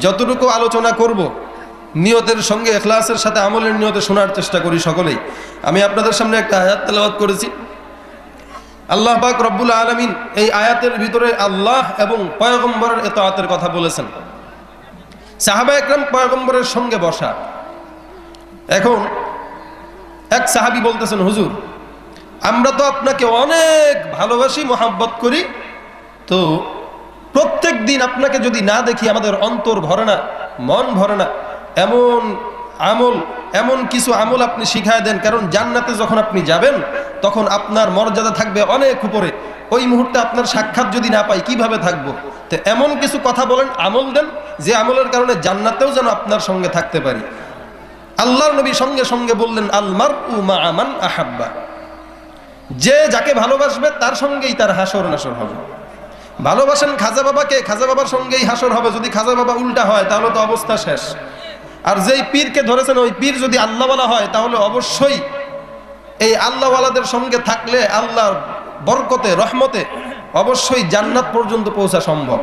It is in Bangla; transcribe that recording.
যতটুকু আলোচনা করব নিয়তের সঙ্গে ইখলাসের সাথে আমলের নিয়তে শোনার চেষ্টা করি সকলেই। আমি আপনাদের সামনে একটা আয়াত তেলাওয়াত করেছি। আল্লাহ পাক রব্বুল আলামিন এই আয়াতের ভিতরে আল্লাহ এবং পয়গম্বরের ইতাআতের কথা বলেছেন। সাহাবা একরাম পয়গম্বরের সঙ্গে বসা। এখন এক সাহাবী বলতেছেন, হুজুর আমরা তো আপনাকে অনেক ভালোবাসি, মহাব্বত করি, তো প্রত্যেক দিন আপনাকে যদি না দেখি আমাদের অন্তর ভরে না, মন ভরে না। এমন কিছু আমল আপনি শিখায় দেন, কারণ জান্নাতে যখন আপনি যাবেন তখন আপনার মর্যাদা থাকবে অনেক উপরে। ওই মুহূর্তে আপনার সাক্ষাৎ যদি না পাই কিভাবে থাকবো? তো এমন কিছু কথা বলেন, আমল দেন, যে আমলের কারণে জান্নাতেও যেন আপনার সঙ্গে থাকতে পারি। আল্লাহর নবী সঙ্গে সঙ্গে বললেন, আল মারউ মা'a মান আহাব্বা, যে যাকে ভালোবাসবে তার সঙ্গেই তার হাসর নাসর হবে। ভালোবাসেন খাজা বাবাকে, খাজা বাবার সঙ্গেই হাসর হবে। যদি খাজা বাবা উল্টা হয় তাহলে তো অবস্থা শেষ। আর যেই পীরকে ধরেছেন ওই পীর যদি আল্লাহওয়ালা হয় তাহলে অবশ্যই এই আল্লাহওয়ালাদের সঙ্গে থাকলে আল্লাহর বরকতে, রহমতে অবশ্যই জান্নাত পর্যন্ত পৌঁছা সম্ভব।